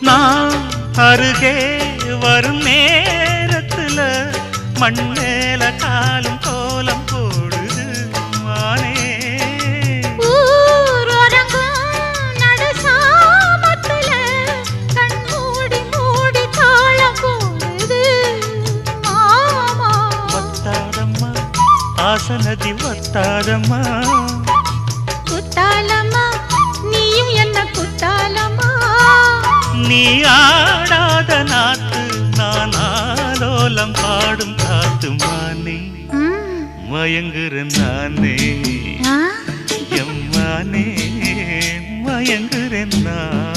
நான் அருகே வரும் நேரத்துல மண்ணேல காலும் கோலம் போடுது மானே. ஆசனதி வத்தாதம்மா குத்தாலம்மா நீயும் என்ன குத்தாலம்மா. நீ ஆடாத நாத்து நான் ஆலோலம் பாடும் காத்து மானே. மயங்குறேன் நானே எம்மானே மயங்குறேன் நான்.